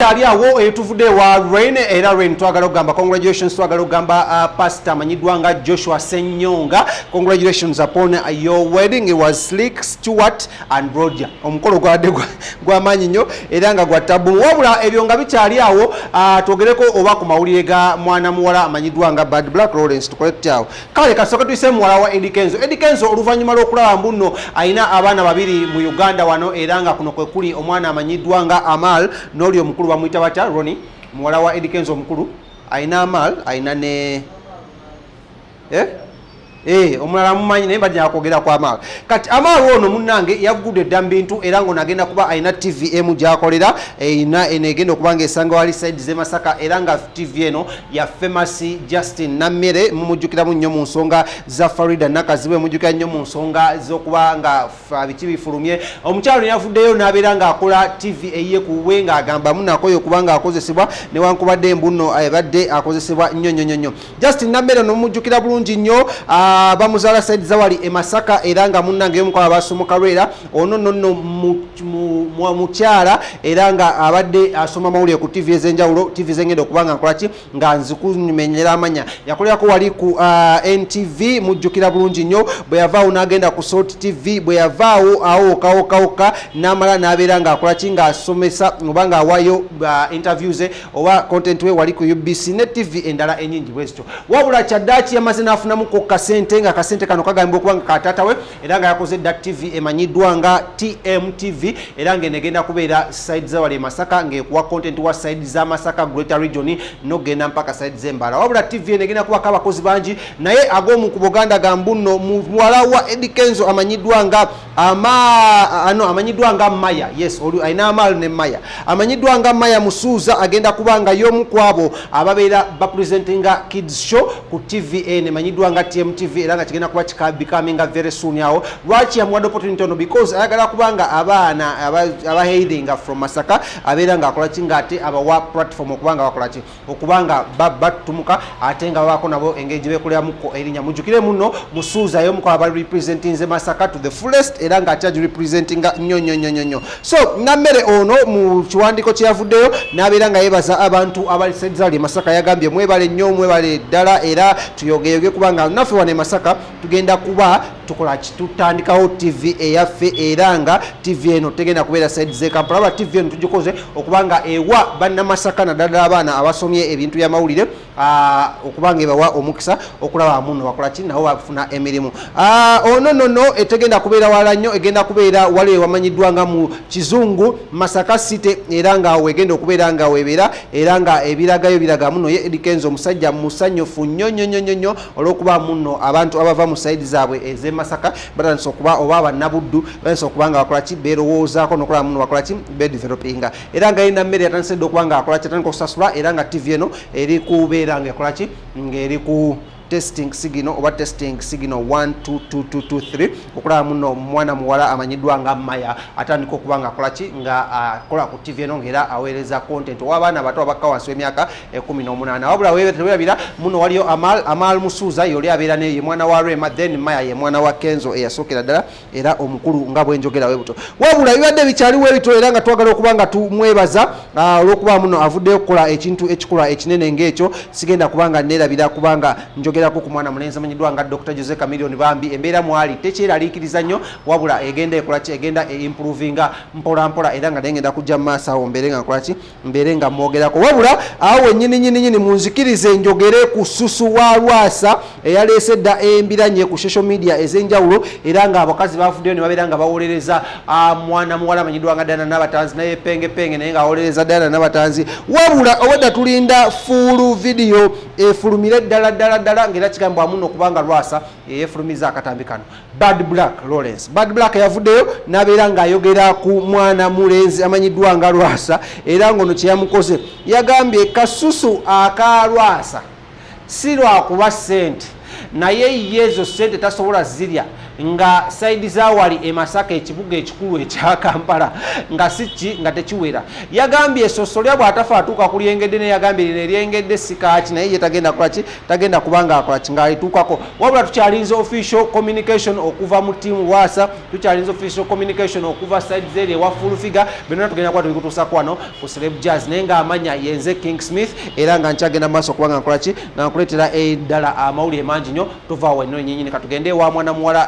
Aliawo etuvude wa Rain era Rain twagala ogamba congratulations twagala ogamba pastor manyidwanga Joshua Senyonga, congratulations upon your wedding. It was slick, Stuart and Roger. Omukolo gwadde gwamanyi nnyo era nga gwa tabu. Wabula ebyo nga bikyali awo twogereko oba ku mawulire ga mwana muwala amanyidwanga Bad Black Lawrence tukolete awo. Kale kasooka tuyise muwala wa Eddie Kenzo oluvannyuma lw'okulaba mbuno ayina abaana babiri mu Uganda wano era nga kuno kwe kuli omwana amanyidwanga Amal n'oli omukulu bamuyita batya Roni muwala wa Eddie Kenzo omukulu ayina Amal ayina ne omulala mumanyi naye badde akwogera kwa Amal. Kati Amal ono munnange yavugudde dda mu bintu era ngo nagenda kuba ayina TVM gy'akolera enegenda okuba nga esanga wali side ze Masaka era nga TV eno ya famous Justin Namere mumujjukiramu nnyo mu nsonga za Farida Nakaziwe mujjukira nnyo mu nsonga z'okuba nga biki bifulumye. Omukyalo yavuddeyo n'abeera ng'akola TV eyiye ku we ng'agamba munakoyo okuba nga akozesebwa newankubadde mbuno abadde akozesebwa nnyo. Justin Namere nomujjukira bulungi nnyo bamuzala side zawali e Masaka era nga munnange yomu kwa basomoka Rera ono nonno mukyala era nga abadde asoma mawulire ku TV ezenjawulo TV zengendo kubanga nkolaki nga nzikumenyera amanya yakolerako wali ku NTV mujjukira bulungi nnyo bwe yavaawo n'agenda ku Salt TV bwe yavaawo awo kawoka n'amala n'abeera nga akolaki nga asomesa oba nga awaayo interviews oba content we wali ku UBC ne TV endala enyingi bwezityo wabula kyaddaaki yamaze n'afunamuko kasente nga kasente kano kagambibwa okuba nga katata we era nga yakoze dda TV emanyiddwa nga TMTV era nga enegenda kubeera side zawali e Masaka ng'ekuwa content wa side za Masaka Greater Region n'ogenda mpaka side z'Embala wabula TV enegenda kubako abakozi bangi naye ag'omu ku Buganda gambuno muwala wa Eddie Kenzo amanyiddwa nga amanyiddwa nga Maya ayina Amal ne Maya amanyiddwa nga Maya Musuzza agenda kuba nga y'omu kwabo ababeera bapresentinga kids show ku TVN emanyiddwa nga TMTV era nga kigenda kuba becoming very soon awo lwaki yamuwadde opportunity ono because ayagala kubanga abaana abahairinga from Masaka abeera nga akola kinga ate abawa platform okubanga bakolaki okubanga batumuka ate nga babako nabo engage bekoleramuko erinya mujjukire muno Musuzza yomuko aba representing ze Masaka to the fullest era nga ate representing nnyo so Namere ono mu kiwandiko kyavuddeyo n'abeera nga yebaza abantu abali sedzali Masaka yagambye mwebale nnyo mwebale ddala era tuyogeyoge kubanga naffe wane Masaka tugenda kuba tukolaki tutandikawo TV eyaffe era nga TV eno tegenda kubeera side ze Kampala aba TV eno tugikoze okubanga ewa banna Masaka naddala abaana abasomye ebintu by'amawulire okubanga ebawa omukisa okulaba muno bakolaki nabo bafuna emirimu ono etegenda kubeera wala nnyo egenda kubeera wali wamanyiddwa nga mu Kizungu Masaka City era nga wegenda okubeera nga webeera era nga ebiragayo biraga muno ye Eddie Kenzo omusajja musanyufu nnyo olw'okuba muno abantu abava mu side zaabwe eze Masaka batandise okuba oba bannabuddu batandise okuba nga bakolaki beerowoozaako n'okulaba muno bakolaki bedevelopinga era nga yina mmere yatandise dde okuba nga akolaki atandika okusasula era nga TV eno eri kubeera nga ekolaki ng'eri ku testing signal oba testing signal 1 2 2 2 2 3 okulaba muno mwana muwala amanyiddwa nga Maya atandika okuba nga akolaki nga akola ku TV eno ng'era aweereza content w'abaana abato abakka wansi w'emyaka 18 wabula weerabira muno waliyo Amal Musuzza yoli abeera ne ye mwana wa Rema then Maya ye mwana wa Kenzo eyasookera ddala era omukulu nga bwenjogera webuto wabula bibadde bikyaliwo ebito era nga twagala okuba nga tumwebaza olw'okuba muno avuddeyo okukola ekintu ekikola ekinene ng'ekyo sigenda kubanga neerabira kubanga njogera ku mwana mulenzi amanyiddwa nga Dr. Jose Chameleone bambi embeera mwali tekyeraliikiriza nnyo wabula egenda ekolaki egenda improvinga mpola era nga negenda kujja mu maaso awo mbeere nga nkolaki mbeere nga mwogerako wabula awo nyini munzikirize njogere ku Susu wa Lwasa eyaleese dda embiranye ku social media ez'enjawulo era nga abakazi bavuddeyo ne babeera nga bawolereza mwana muwala amanyiddwa nga Diana Nabatanzi naye penge naye nga awolereza Diana Nabatanzi wabula obadda tulinda full video efulumire ddala ng'era kigambwa muno okubanga Lwasa yefulumiza akatambi kano Bad Black Lawrence Bad Black yavuddeyo n'abeera ng'ayogera ku mwana mulenzi amanyiddwa nga Lwasa era ng'ono kye yamukoze yagambye kasusu aka Lwasa si lwakuba ssente naye yezo ssente tasobola zirya nga side zawali e Masaka ekibuga ekikulu ekya Kampala nga sichi nga tekiwera. Yagambye essosso lya bw'atafa atuuka ku lyengedde ne yagambye lino eryengedde sikaaki naye ye tagenda kulaki tagenda kubanga akolaki ng'alituukako. Wabula tukyalinza official communication okuva mu tiimu Waasa, tukyalinza official communication okuva side zeri ewa full figure, byonna tugenda kuba tubikutuusako wano ku Celeb Jazz naye ng'amanya yenze King Smith era nga nkyagenda maaso kubanga nkolaki nga nkuleetera eddala amawulire mangi nnyo tuvaawo eno nyenyini katugende wa mwana muwala